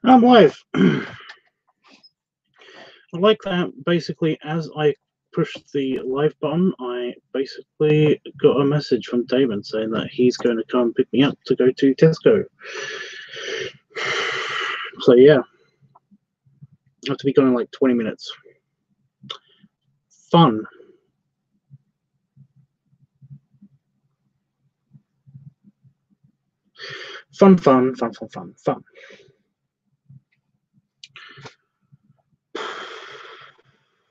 I'm live. I like that basically as I pushed the live button, I basically got a message from Damon saying that he's going to come pick me up to go to Tesco. So yeah, I have to be gone in like 20 minutes. Fun. Fun.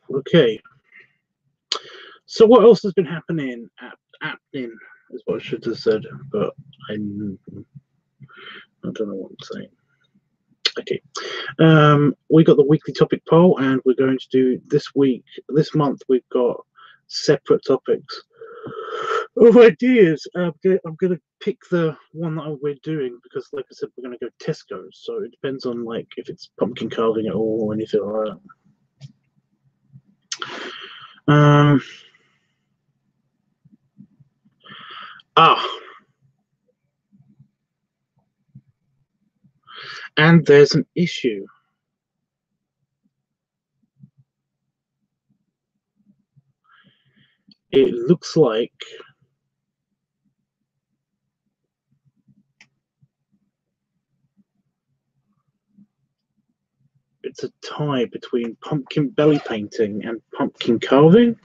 Okay. So what else has been happening? Happening is what I should have said, but I don't know what I'm saying. Okay. We got the weekly topic poll, and we're going to do this month. We've got separate topics of ideas. I'm going to pick the one that we're doing because, like I said, we're going to go Tesco. So it depends on like if it's pumpkin carving at all or anything like that. And there's an issue. It looks like it's a tie between pumpkin belly painting and pumpkin carving.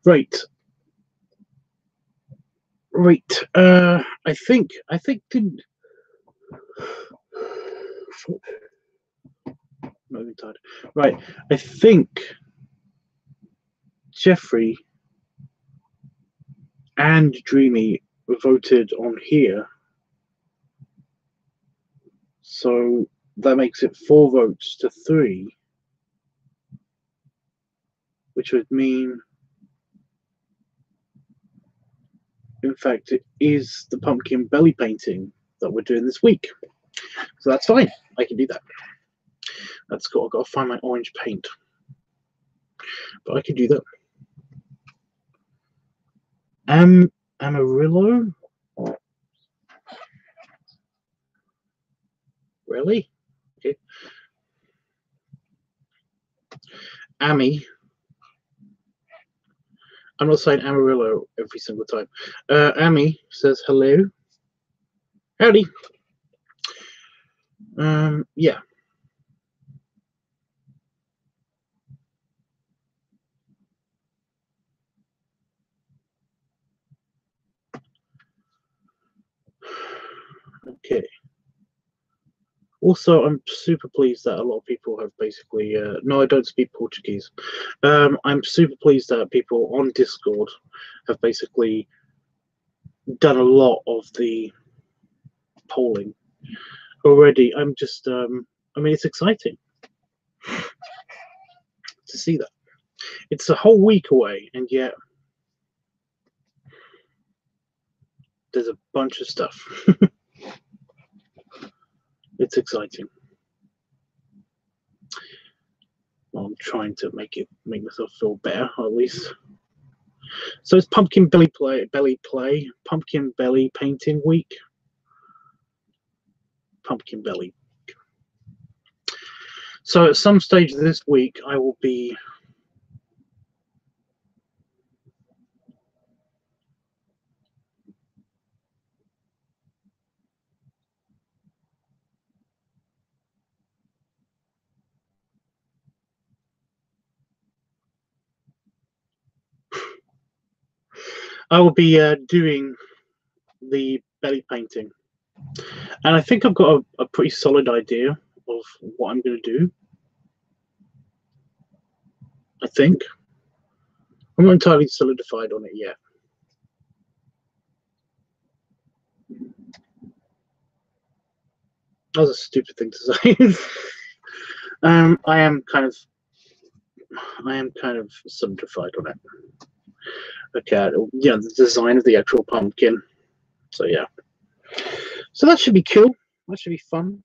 Right. I think didn't. Not even tired. Right. I think Jeffrey and Dreamy voted on here, so that makes it 4 votes to 3, which would mean, in fact, it is the pumpkin belly painting that we're doing this week. So that's fine. I can do that. That's cool. I've got to find my orange paint, but I can do that. Amarillo? Really? Okay. Amy. I'm not saying Amarillo every single time. Amy says hello. Howdy. Yeah. Okay. Also, I'm super pleased that a lot of people have basically. No, I don't speak Portuguese. I'm super pleased that people on Discord have basically done a lot of the polling already. I'm just. I mean, it's exciting to see that. It's a whole week away, and yet there's a bunch of stuff. It's exciting. I'm trying to make myself feel better, at least. So it's pumpkin belly painting week. Pumpkin belly. So at some stage this week, I will be doing the belly painting, and I think I've got a pretty solid idea of what I'm going to do. I think I'm not entirely solidified on it yet. That was a stupid thing to say. I am kind of I am kind of simplified on it. Okay, yeah, the design of the actual pumpkin. So yeah, so that should be cool. That should be fun.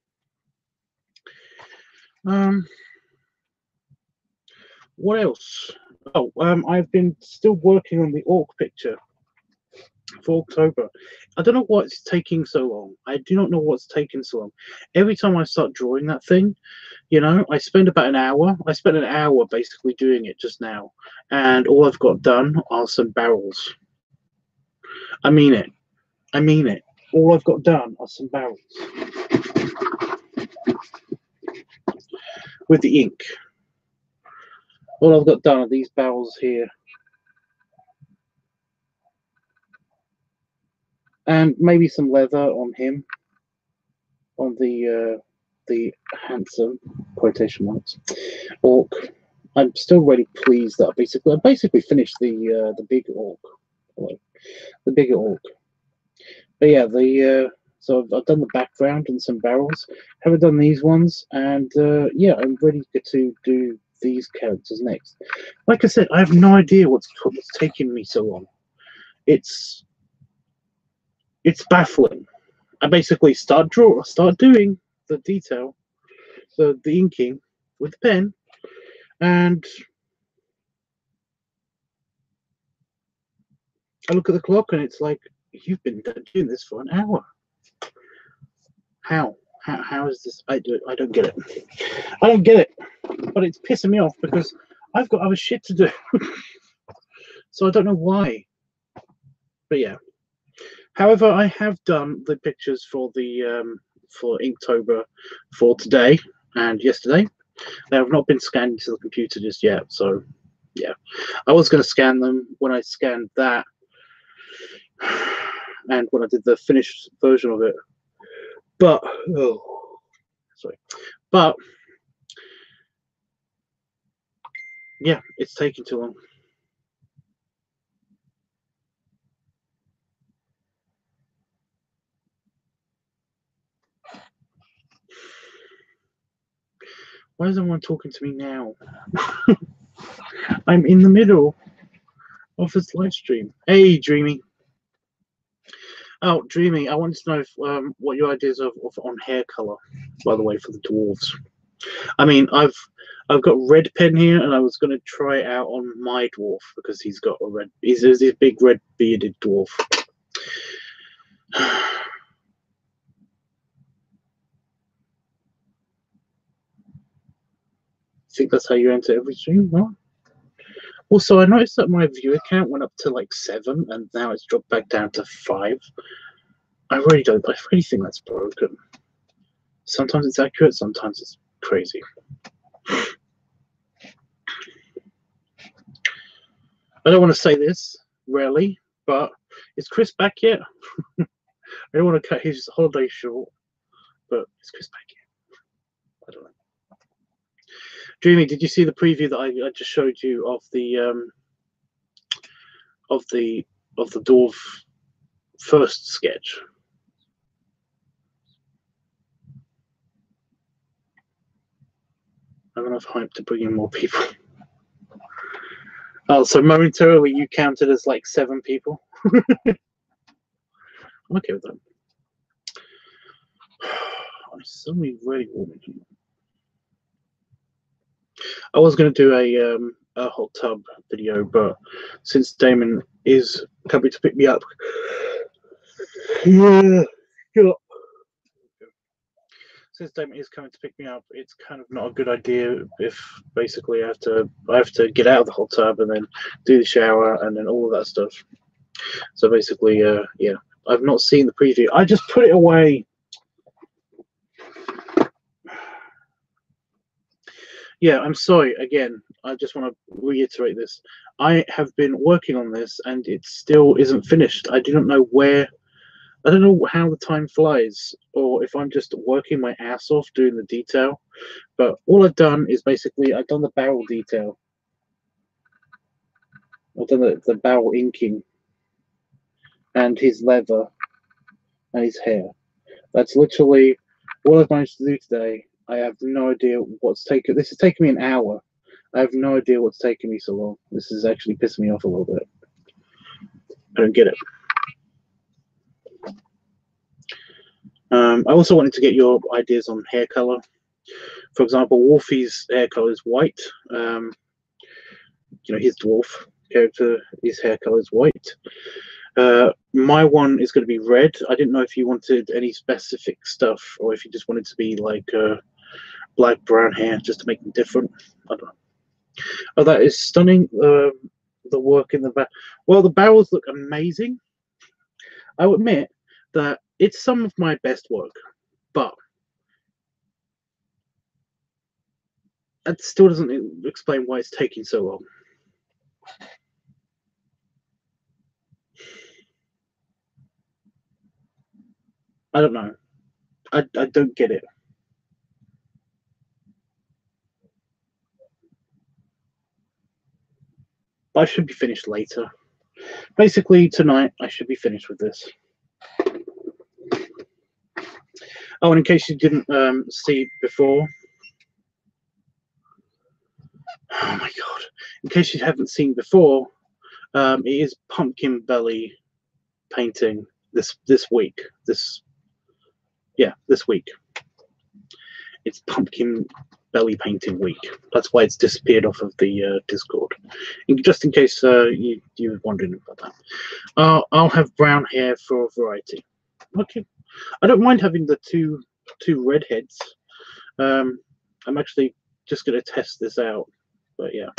What else? Oh, I've been still working on the orc picture for October. I don't know what's taking so long. I do not know what's taking so long. Every time I start drawing that thing, you know, I spend about an hour. I spent an hour basically doing it just now, and all I've got done are some barrels. I mean it. I mean it. All I've got done are some barrels with the ink. All I've got done are these barrels here. And maybe some leather on him, on the handsome quotation marks orc. I'm still really pleased that I basically finished the big orc, the bigger orc. But yeah, so I've done the background and some barrels. Haven't done these ones, and yeah, I'm ready to do these characters next. Like I said, I have no idea what's taking me so long. It's baffling. I basically start doing the detail, the inking with the pen, and I look at the clock and it's like, you've been doing this for an hour. How is this? I don't get it. I don't get it. But it's pissing me off because I've got other shit to do. So I don't know why. But yeah. However, I have done the pictures for the for Inktober for today and yesterday. They have not been scanned into the computer just yet. So yeah, I was going to scan them when I scanned that, and when I did the finished version of it. But but yeah, it's taking too long. Why is everyone talking to me now? I'm in the middle of this live stream. Hey, Dreamy. Oh, Dreamy, I wanted to know if, what your ideas of on hair color, by the way, for the dwarves. I mean, I've got red pen here, and I was going to try it out on my dwarf because he's got a red. He's this big red bearded dwarf. I think that's how you enter every stream, huh? Also, I noticed that my viewer count went up to like 7, and now it's dropped back down to 5. I really think that's broken. Sometimes it's accurate, sometimes it's crazy. I don't want to say this, rarely, but is Chris back yet? I don't want to cut his holiday short, but is Chris back yet? I don't know. Dreamy, did you see the preview that I just showed you of the dwarf first sketch? I have enough hype to bring in more people. Oh, so momentarily you counted as like 7 people. I'm okay with that. I suddenly really warming here. I was going to do a hot tub video, but since Damon is coming to pick me up, since Damon is coming to pick me up, it's kind of not a good idea if basically I have to get out of the hot tub and then do the shower and then all of that stuff. So basically, yeah, I've not seen the preview. I just put it away. Yeah, I'm sorry. Again, I just want to reiterate this. I have been working on this and it still isn't finished. I do not know where. I don't know how the time flies, or if I'm just working my ass off doing the detail. But all I've done is basically I've done the barrel detail. I've done the barrel inking and his leather and his hair. That's literally all I've managed to do today. I have no idea what's taken. This has taken me an hour. I have no idea what's taking me so long. This is actually pissing me off a little bit. I don't get it. I also wanted to get your ideas on hair color. For example, Wolfie's hair color is white. You know, his dwarf character, his hair color is white. My one is going to be red. I didn't know if you wanted any specific stuff or if you just wanted to be like black, brown hair just to make them different. I don't know. Oh, that is stunning. The work in the back. Well, the barrels look amazing. I will admit that it's some of my best work, but that still doesn't explain why it's taking so long. I don't know. I don't get it. But I should be finished later. Basically, tonight I should be finished with this. Oh, and in case you didn't see before, oh my god! In case you haven't seen before, it is pumpkin belly painting this week. This week. It's pumpkin belly painting week. That's why it's disappeared off of the Discord. Just in case you were wondering about that. I'll have brown hair for a variety. Okay. I don't mind having the two redheads. I'm actually just going to test this out, but yeah.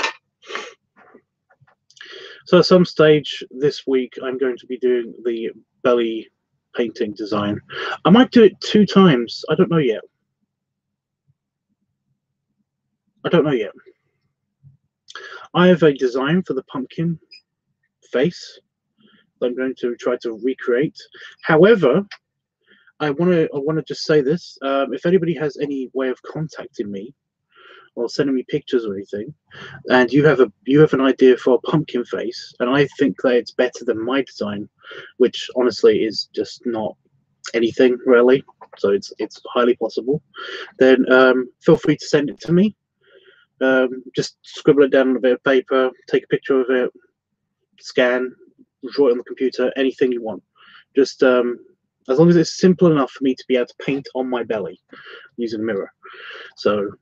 So at some stage this week, I'm going to be doing the belly painting design. I might do it 2 times. I don't know yet. I have a design for the pumpkin face that I'm going to try to recreate. However, I want to just say this: if anybody has any way of contacting me or sending me pictures or anything, and you have an idea for a pumpkin face, and I think that it's better than my design, which honestly is just not anything really, so it's highly possible, then feel free to send it to me. Just scribble it down on a bit of paper, take a picture of it, scan, draw it on the computer, anything you want. Just as long as it's simple enough for me to be able to paint on my belly using a mirror. So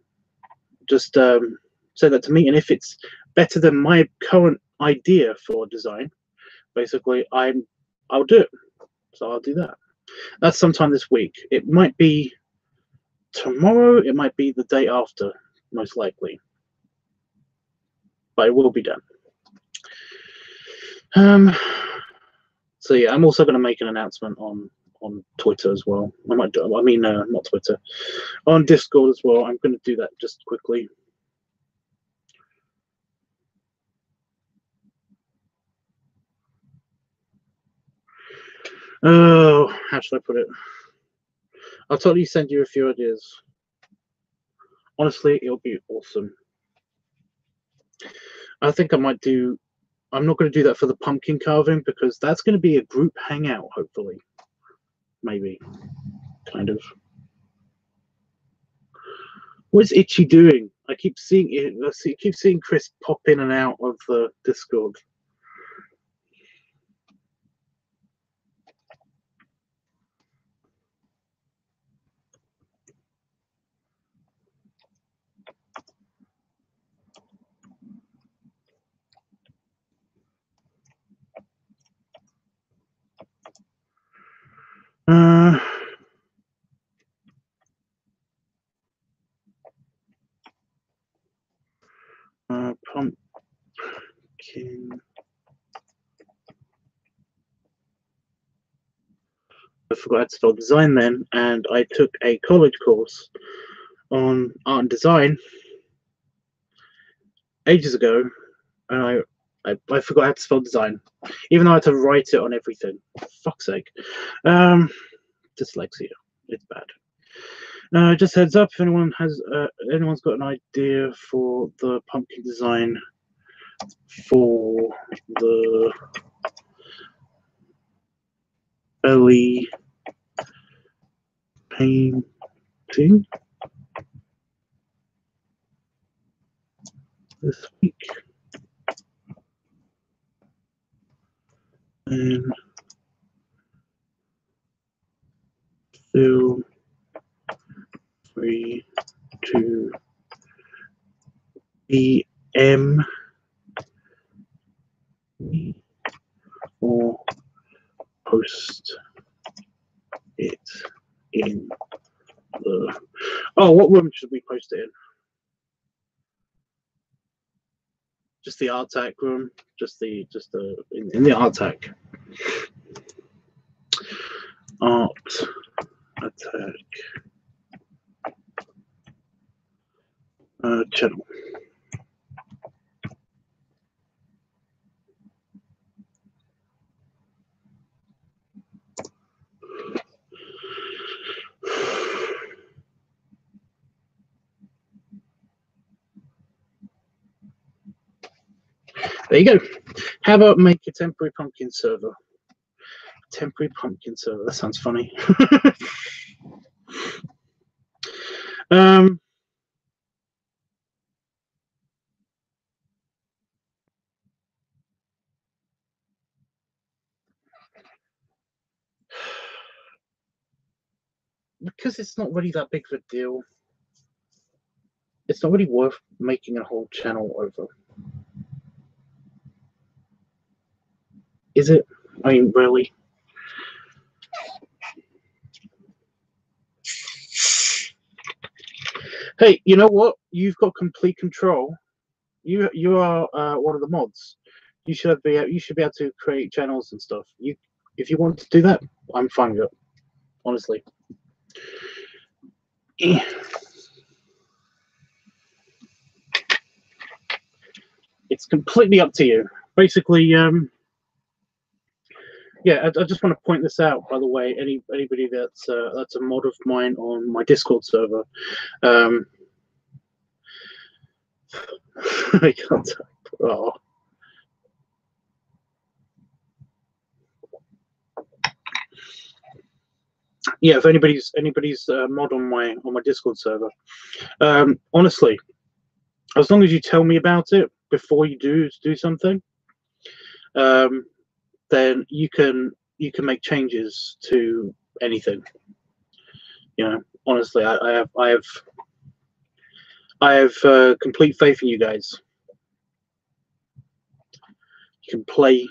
just say that to me, and if it's better than my current idea for design, basically I'll do it. So I'll do that. That's sometime this week. It might be tomorrow, it might be the day after, most likely, but it will be done. So yeah, I'm also going to make an announcement on Twitter as well. Not Twitter, on Discord as well. I'm going to do that just quickly. Oh, how should I put it? I'll totally send you a few ideas. Honestly, it'll be awesome. I think I might do. I'm not going to do that for the pumpkin carving because that's going to be a group hangout, hopefully. Maybe. Kind of. What's Itchy doing? I keep seeing it. I keep seeing Chris pop in and out of the Discord. Pumpkin. I forgot how to spell design then, and I took a college course on art and design ages ago, and I forgot how to spell design, even though I had to write it on everything. For fuck's sake. Dyslexia. It's bad. Just heads up, if anyone's got an idea for the pumpkin design for the belly painting. this week. And feel free to DM me or post it in the... Oh, what room should we post it in? Just the art tech room, just the in the art tech. Art attack channel. There you go. How about make a temporary pumpkin server? Temporary pumpkin server. That sounds funny. Because it's not really that big of a deal. It's not really worth making a whole channel over. Is it? I mean, really? Hey, you know what? You've got complete control. You are one of the mods. You should be able to create channels and stuff. If you want to do that, I'm fine with it. Honestly. It's completely up to you. Basically, yeah, I just want to point this out, by the way. Anybody that's a mod of mine on my Discord server, I can't. Oh. Yeah, if anybody's mod on my Discord server, honestly, as long as you tell me about it before you do something, then you can make changes to anything. You know, honestly, I have complete faith in you guys. You can play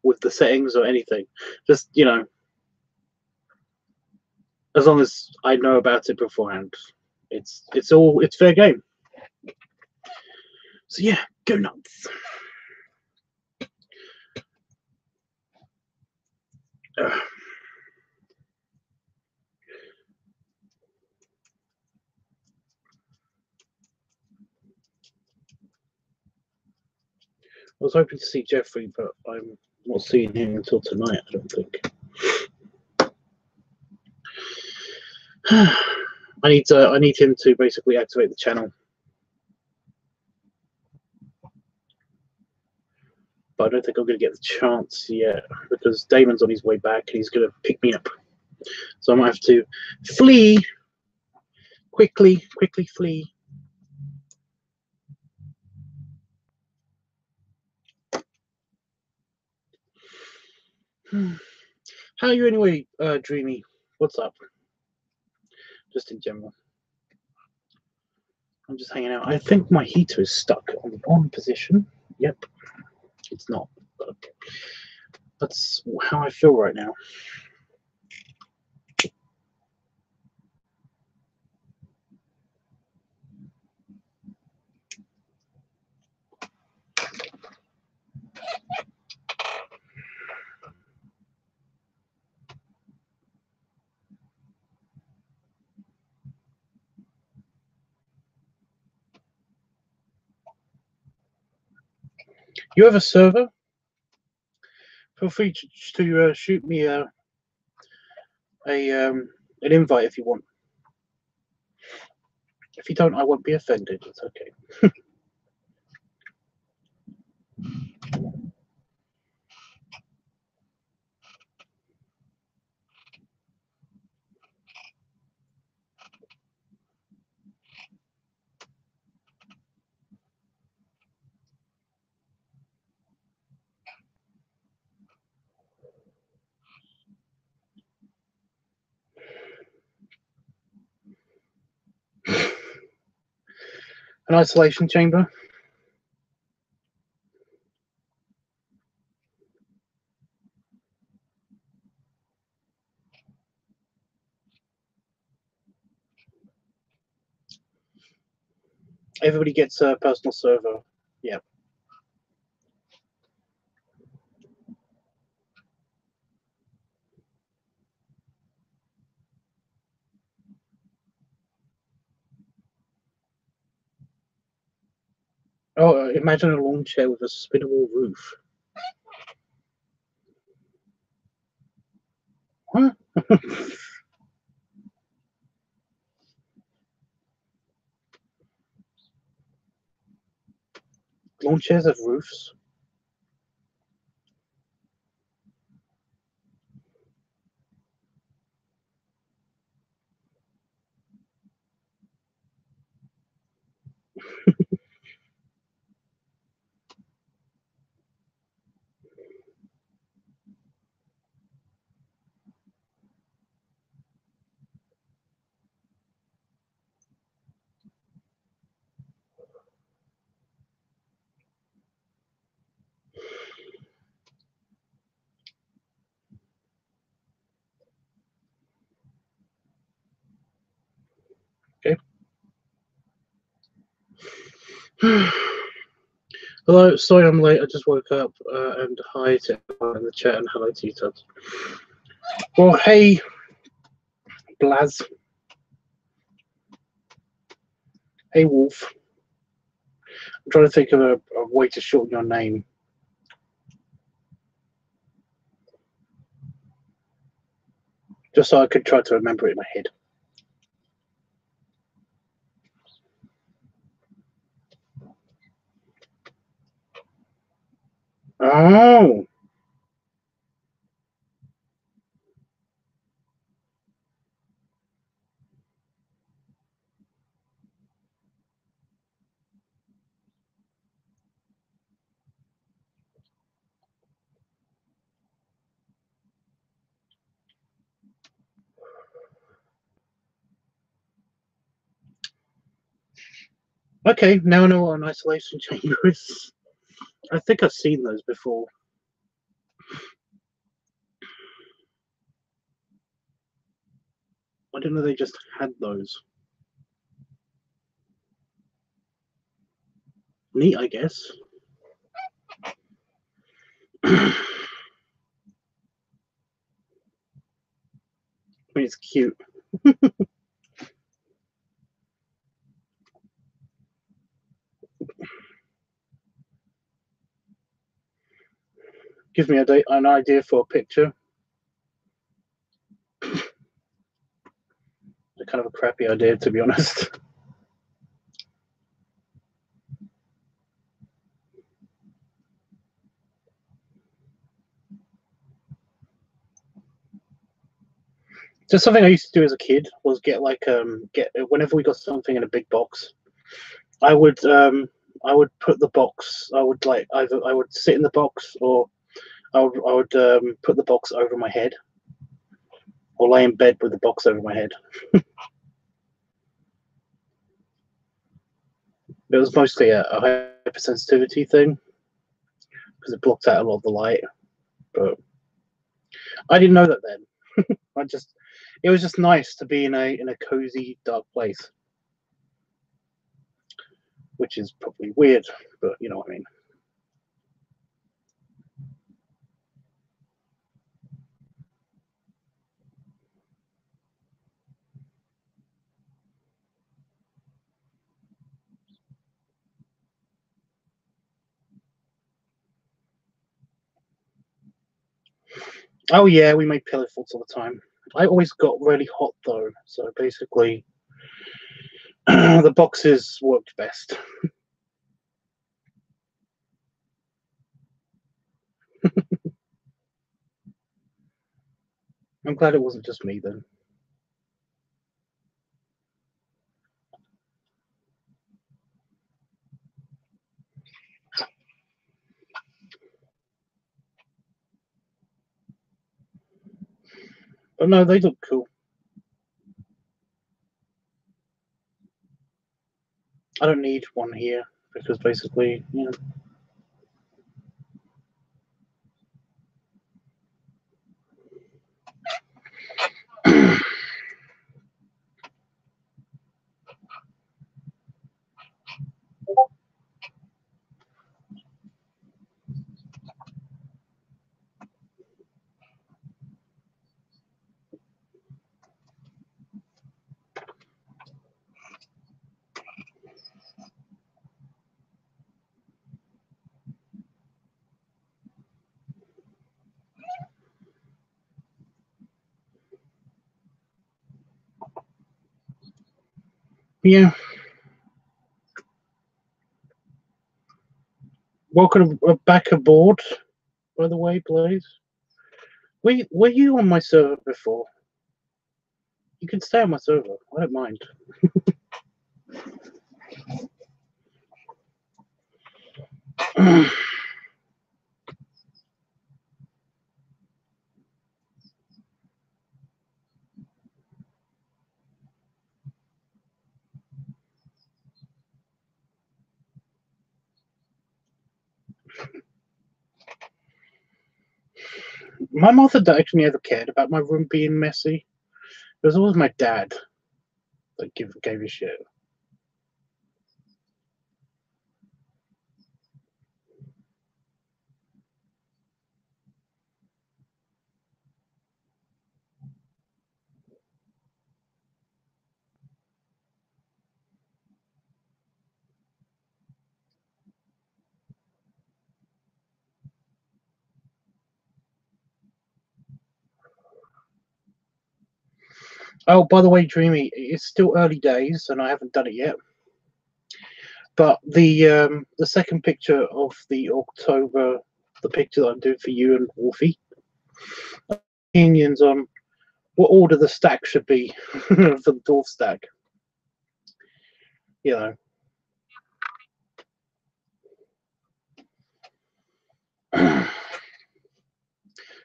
with the settings or anything. Just, you know, as long as I know about it beforehand, it's fair game. So yeah, go nuts. I was hoping to see Jeffrey, but I'm not seeing him until tonight, I don't think. I need him to basically activate the channel. But I don't think I'm going to get the chance yet because Damon's on his way back and he's going to pick me up. So I might have to flee quickly flee. How are you anyway, Dreamy? What's up? Just in general. I'm just hanging out. I think my heater is stuck on the on position. Yep. It's not. But that's how I feel right now. You have a server? Feel free to shoot me an invite if you want. If you don't, I won't be offended. It's okay. An isolation chamber. Everybody gets a personal server. Yeah. Oh, imagine a lawn chair with a spinnable roof. Huh? Lawn chairs have roofs? Okay. Hello, sorry I'm late. I just woke up, and hi to everyone in the chat and hello to you, Tubbs. Well, hey, Blaz. Hey, Wolf. I'm trying to think of a way to shorten your name. Just so I could try to remember it in my head. Oh. Okay, now I know what an isolation chamber is. I think I've seen those before. I didn't know they just had those. Neat, I guess. I mean, it's cute. Gives me an idea for a picture. Kind of a crappy idea, to be honest. Just something I used to do as a kid was get whenever we got something in a big box, I would put the box. I would either I would sit in the box or I would put the box over my head or lay in bed with the box over my head. It was mostly a hypersensitivity thing because it blocked out a lot of the light. But I didn't know that then. It was just nice to be in a cozy dark place, which is probably weird, but you know what I mean. Oh yeah, we made pillow forts all the time. I always got really hot though, so basically the boxes worked best. I'm glad it wasn't just me then. But no, they look cool. I don't need one here because basically, you know. Yeah. Welcome back aboard, by the way, Blaze. Were you on my server before? You can stay on my server. I don't mind. My mother actually never cared about my room being messy. It was always my dad that gave a shit. Oh, by the way, Dreamy, it's still early days and I haven't done it yet. But the second picture of the October, the picture that I'm doing for you and Wolfie, opinions on what order the stack should be for the dwarf stack. You know,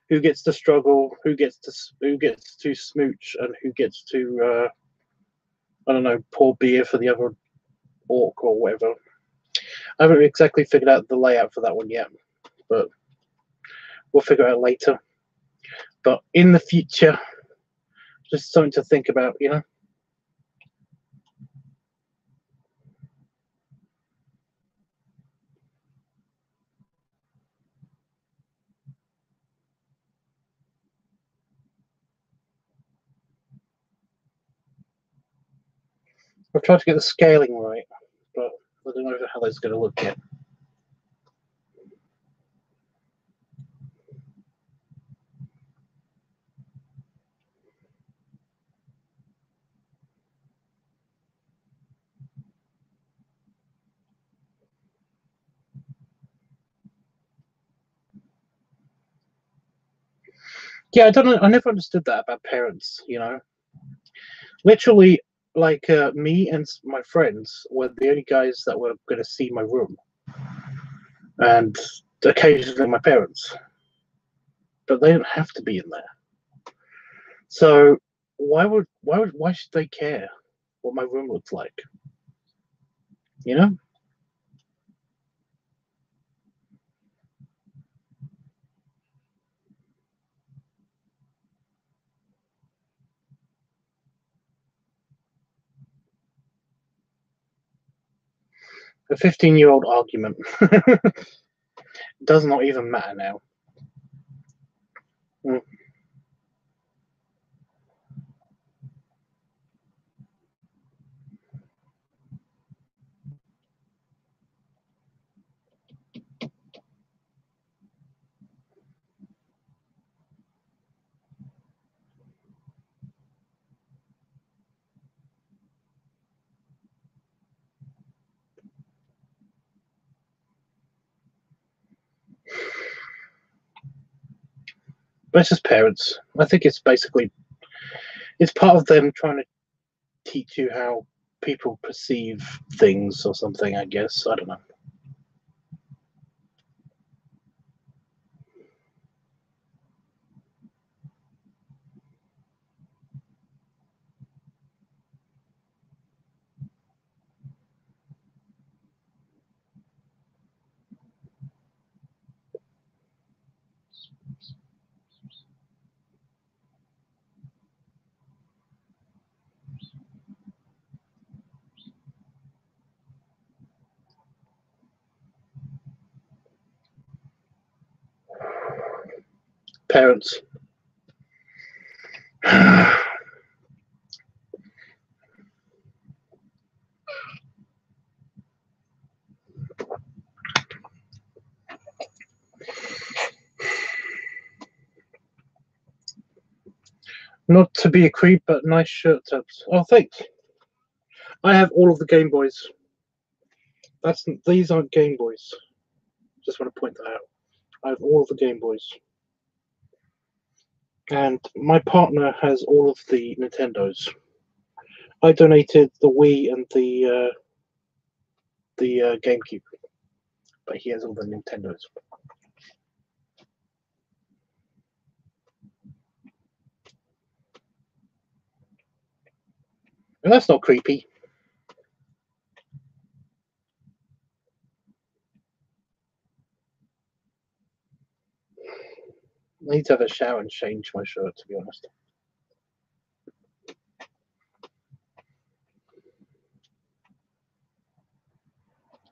who gets to struggle, who gets to smooch, and who gets to I don't know, pour beer for the other orc or whatever. I haven't exactly figured out the layout for that one yet, but we'll figure it out later. But in the future, just something to think about, you know. I've tried to get the scaling right, but I don't know how that's going to look yet. Yeah, I don't know. I never understood that about parents, you know. Literally, like me and my friends were the only guys that were going to see my room, and occasionally my parents, but they don't have to be in there. So why should they care what my room looks like? You know? A 15-year-old argument does not even matter now. Mm. But it's just parents. I think it's basically it's part of them trying to teach you how people perceive things or something, I guess. I don't know. Parents. Not to be a creep, but nice shirt, Tubbs. Oh, thanks. I have all of the Game Boys. These aren't Game Boys. Just want to point that out. I have all of the Game Boys. And my partner has all of the Nintendos. I donated the Wii and the GameCube, but he has all the Nintendos. And that's not creepy. I need to have a shower and change my shirt, to be honest.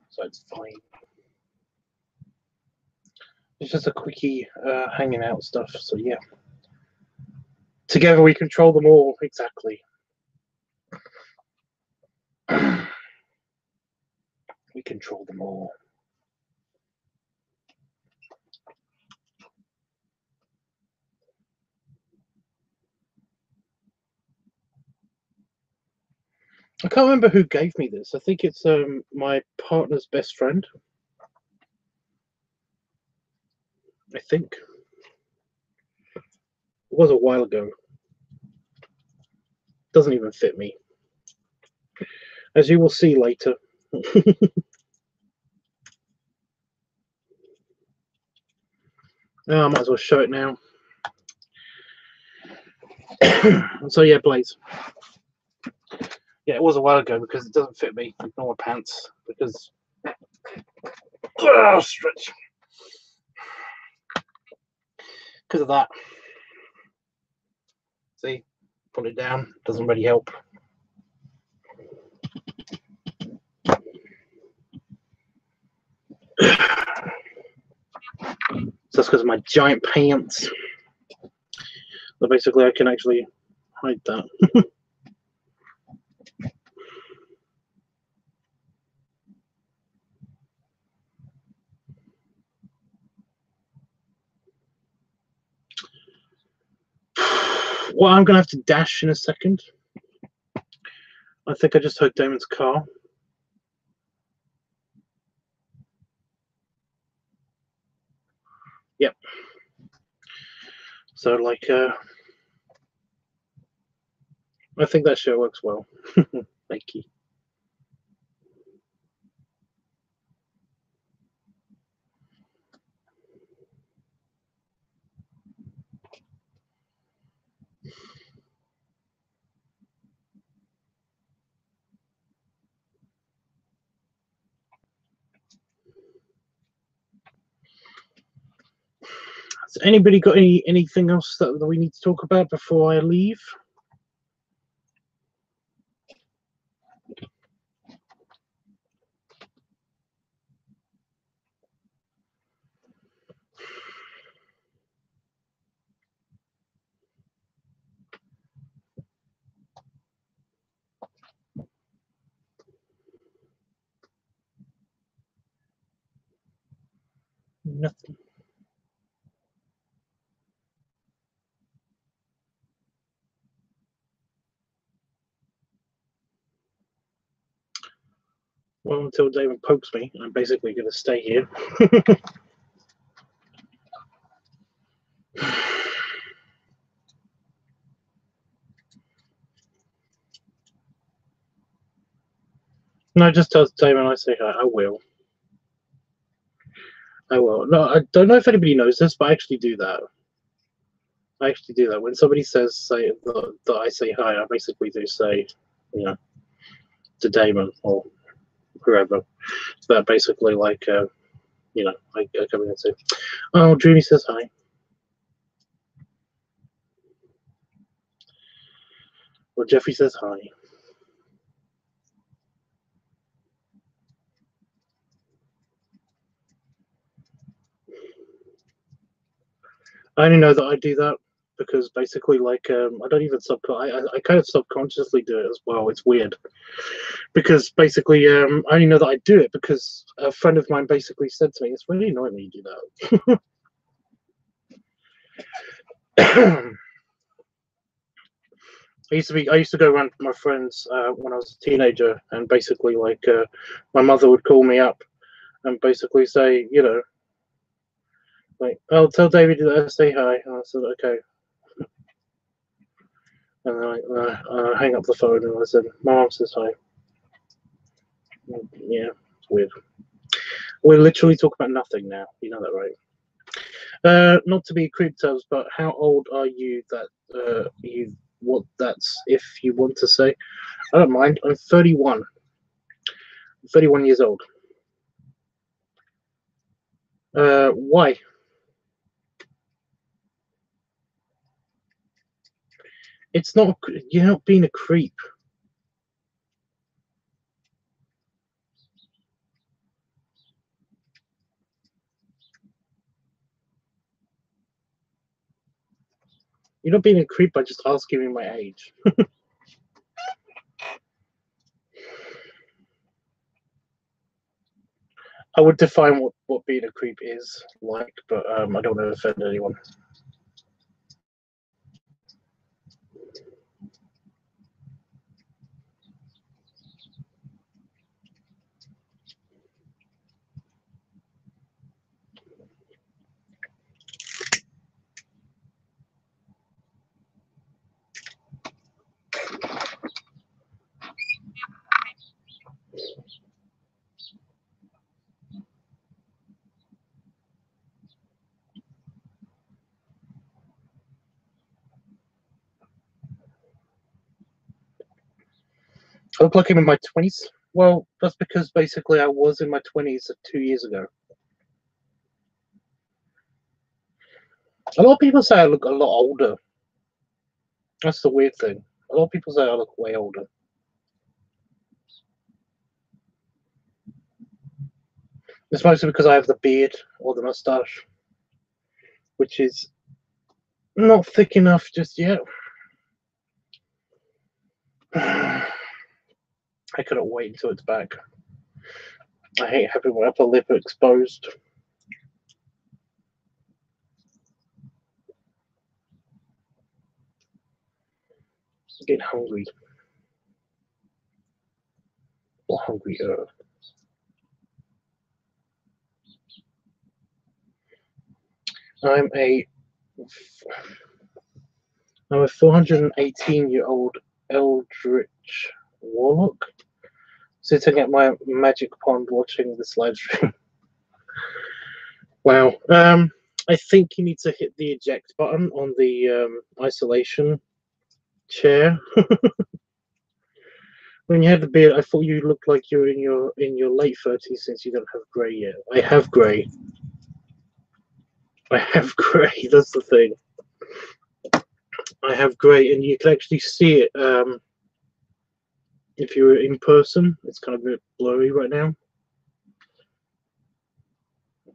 So it's fine. It's just a quickie hanging out stuff, so yeah. Together we control them all, exactly. We control them all. I can't remember who gave me this. I think it's my partner's best friend. I think. It was a while ago. Doesn't even fit me. As you will see later. I might as well show it now. So yeah, Blaze. Yeah, it was a while ago because it doesn't fit me. Ignore my pants because stretch. Because of that. See, put it down. Doesn't really help. So that's because of my giant pants. So basically, I can actually hide that. Well, I'm gonna have to dash in a second. I think I just heard Damon's car. Yep. So like, I think that show works well. Thank you. Has anybody got anything else that we need to talk about before I leave? Nothing. Well, until Damon pokes me, I'm basically going to stay here. No, just tell Damon I say hi. I will. I will. No, I don't know if anybody knows this, but I actually do that. I actually do that. When somebody says that I say hi, I basically do say, you know, to Damon or whoever. But basically, like, you know, I come in and say, oh, Dreamy says hi. Or Jeffrey says hi. I only know that I do that because basically, like, I don't even I kind of subconsciously do it as well. It's weird because basically, I only know that I do it because a friend of mine basically said to me, "It's really annoying when you do that." I used to go around with my friends when I was a teenager, and basically, like, my mother would call me up and basically say, you know, like, "Oh, tell David to say hi." And I said, "Okay." And then I hang up the phone and I said, "My mom says hi." Yeah, it's weird. We're literally talking about nothing now. You know that, right? Not to be creep tubs, but how old are you that you what that's if you want to say? I don't mind. I'm 31. 31 years old. Why? It's not. You're not being a creep. You're not being a creep by just asking me my age. I would define what being a creep is like, but I don't want to offend anyone. I look like I'm in my 20s. Well, that's because basically I was in my 20s 2 years ago. A lot of people say I look a lot older. That's the weird thing. A lot of people say I look way older. It's mostly because I have the beard or the mustache, which is not thick enough just yet. I couldn't wait until it's back. I hate having my upper lip exposed. I'm getting hungry. Or hungrier. I'm a I'm a 418-year-old eldritch warlock sitting at my magic pond watching this live stream. Wow. I think you need to hit the eject button on the isolation chair. When you had the beard, I thought you looked like you're in your late 30s since you don't have grey yet. I have grey. I have grey. That's the thing. I have grey, and you can actually see it if you're in person. It's kind of a bit blurry right now.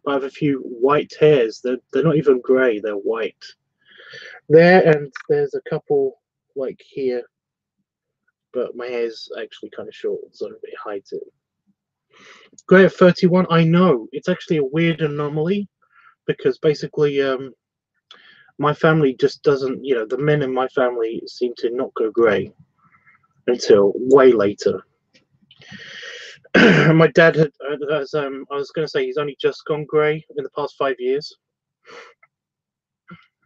I have a few white hairs. They're not even grey. They're white. There, and there's a couple like here, but my hair's actually kind of short, so it hides it. Grey at 31. I know it's actually a weird anomaly because basically, my family just doesn't. You know, the men in my family seem to not go grey until way later. My dad has I was going to say he's only just gone grey in the past 5 years,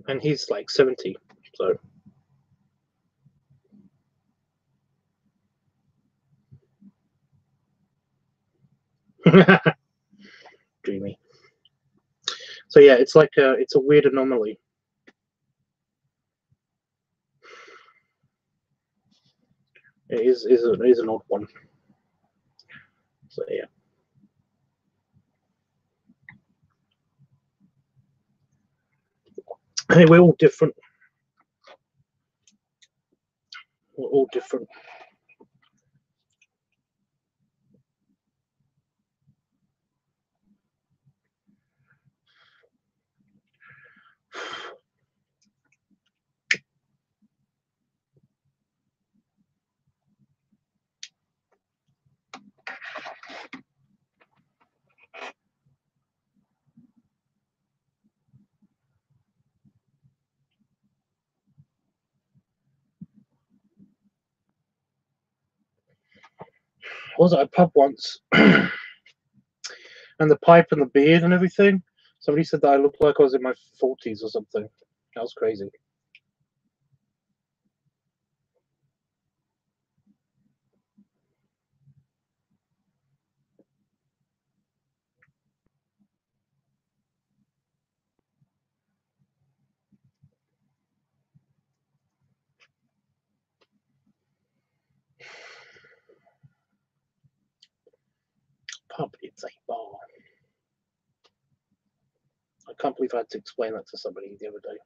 and he's like 70. So dreamy. So yeah, it's like it's a weird anomaly. It is an odd one. So yeah. Hey, we're all different. We're all different. was at a pub once, and the pipe and the beard and everything. Somebody said that I looked like I was in my 40s or something. That was crazy. Pub, it's a bar. I can't believe I had to explain that to somebody the other day.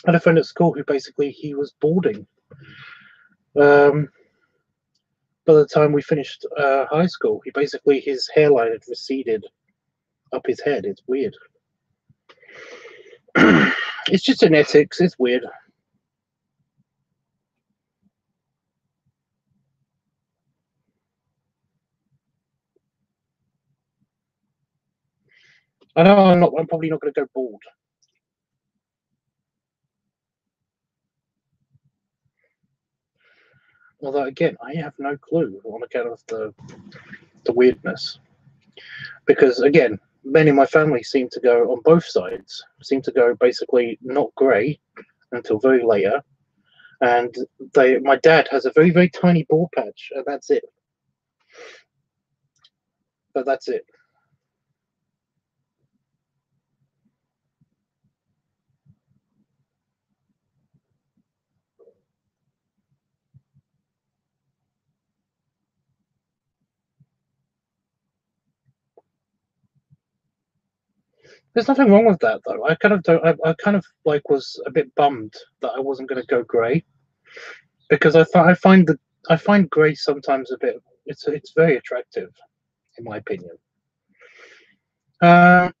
I had a friend at school who basically he was balding. By the time we finished high school, he basically his hairline had receded up his head. It's weird. It's just genetics. It's weird. I know I'm probably not going to go bald. Although again, I have no clue on account of the weirdness. Because again, men in my family seem to go on both sides. Seem to go basically not grey until very later, and my dad has a very very tiny bald patch, and that's it. But that's it. There's nothing wrong with that though. I kind of don't. I kind of like was a bit bummed that I wasn't going to go grey, because I find grey sometimes a bit. It's very attractive, in my opinion. Uh,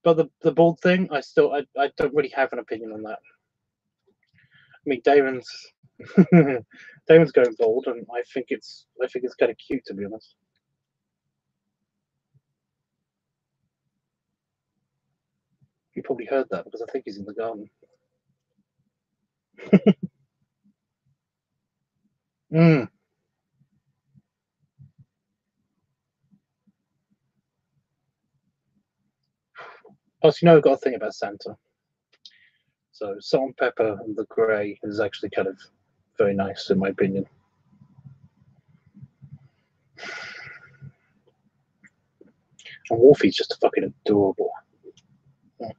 but the bald thing, I don't really have an opinion on that. I mean, Damon's going bald, and I think it's kind of cute, to be honest. You probably heard that because I think he's in the garden. Mm. Also, I've got a thing about Santa. So salt and pepper and the grey is actually kind of very nice, in my opinion. And Wolfie's just fucking adorable. Yeah.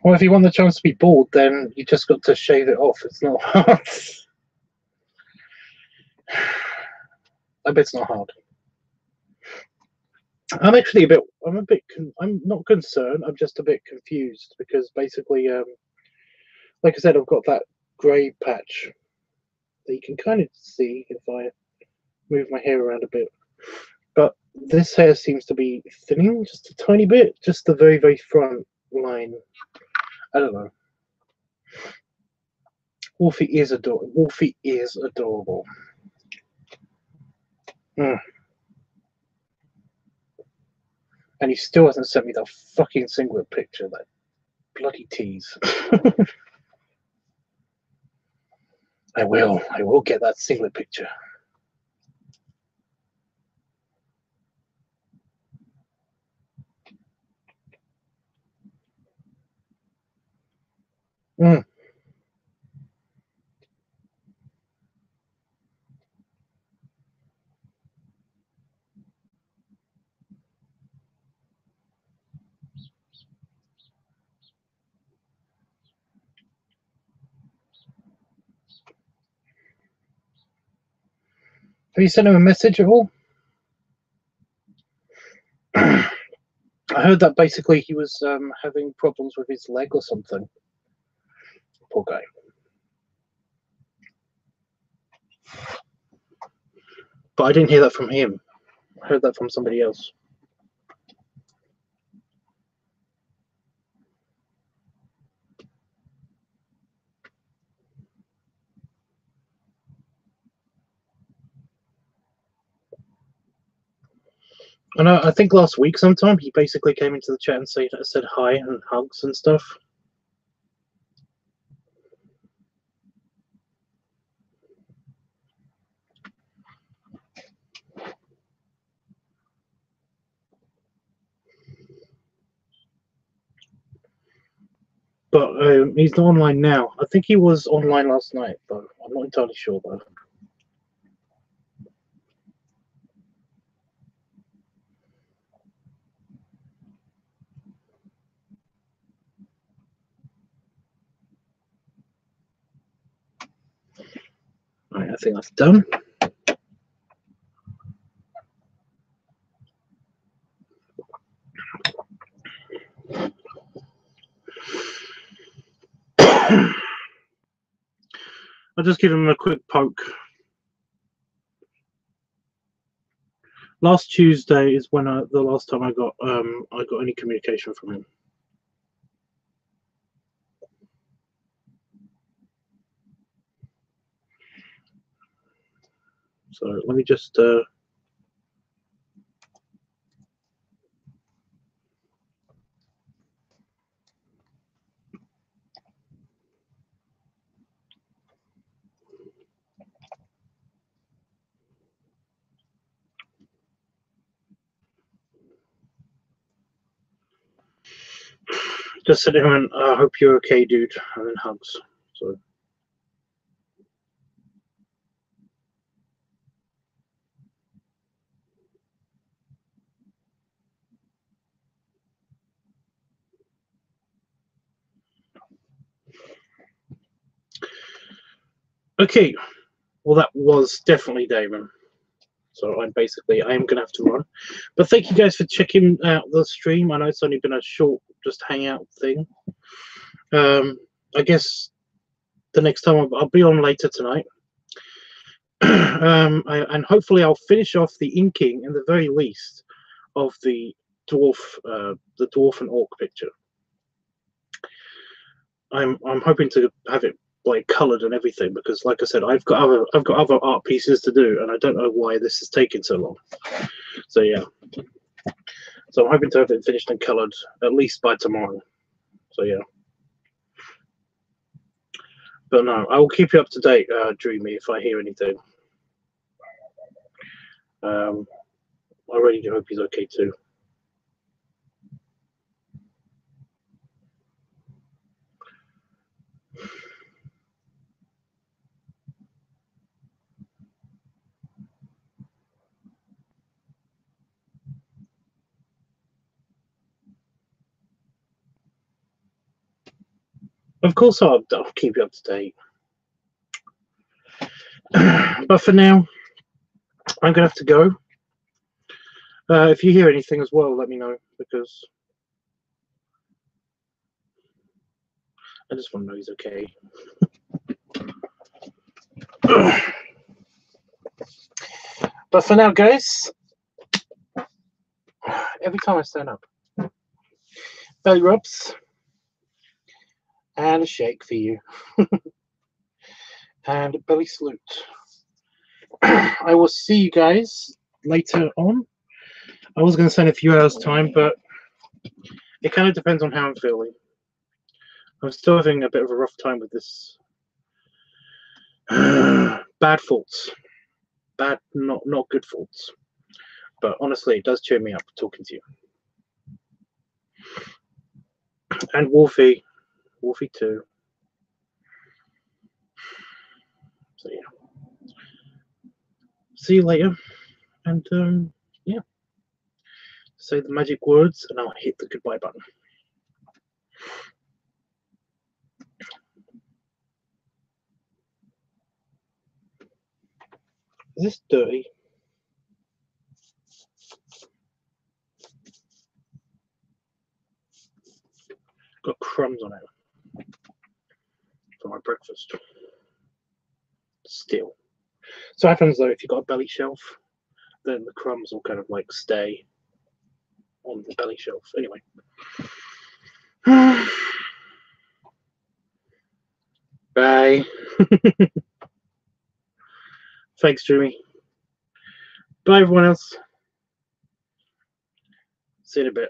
Well, if you want the chance to be bald, then you just got to shave it off. It's not hard. I bet it's not hard. I'm actually I'm not concerned. I'm just a bit confused because basically, like I said, I've got that grey patch that you can kind of see if I move my hair around a bit. But this hair seems to be thinning just a tiny bit, just the very, very front line. I don't know. Wolfie is adorable. Wolfie is adorable. Mm. And he still hasn't sent me that fucking singlet picture, that bloody tease. I will get that singlet picture. Mm. Have you sent him a message at all? I heard that basically he was having problems with his leg or something. Poor guy. But I didn't hear that from him. I heard that from somebody else. And I think last week sometime he basically came into the chat and said hi and hugs and stuff. But he's not online now. I think he was online last night, though. I'm not entirely sure, though. Right, I think that's done. I'll just give him a quick poke. Last Tuesday is when the last time I got any communication from him. So let me just send him and I hope you're okay, dude, and then hugs. So. Okay, well that was definitely Damon. So I am going to have to run. But thank you guys for checking out the stream. I know it's only been a short just hangout thing. I guess the next time I'll be on later tonight. And hopefully I'll finish off the inking in the very least of the dwarf and orc picture. I'm hoping to have it like colored and everything because, like I said, I've got other art pieces to do, and I don't know why this is taking so long. So yeah, so I'm hoping to have it finished and colored at least by tomorrow. So yeah, but no, I will keep you up to date, Dreamy, if I hear anything. I really do hope he's okay too. Of course, I'll keep you up to date. But for now, I'm gonna have to go. If you hear anything as well, let me know because I just want to know he's okay. But for now, guys, every time I stand up, belly rubs and a shake for you, and a belly salute. I will see you guys later on. I was going to say in a few hours' time, but it kind of depends on how I'm feeling. I'm still having a bit of a rough time with this. Bad thoughts. Bad, not good thoughts. But honestly, it does cheer me up talking to you. And Wolfie too. So yeah. See you later. And yeah. Say the magic words and I'll hit the goodbye button. Is this dirty? Got crumbs on it for my breakfast. Still. So what happens though if you've got a belly shelf, then the crumbs will kind of like stay on the belly shelf. Anyway. Bye. Thanks, Jimmy. Bye, everyone else. See you in a bit.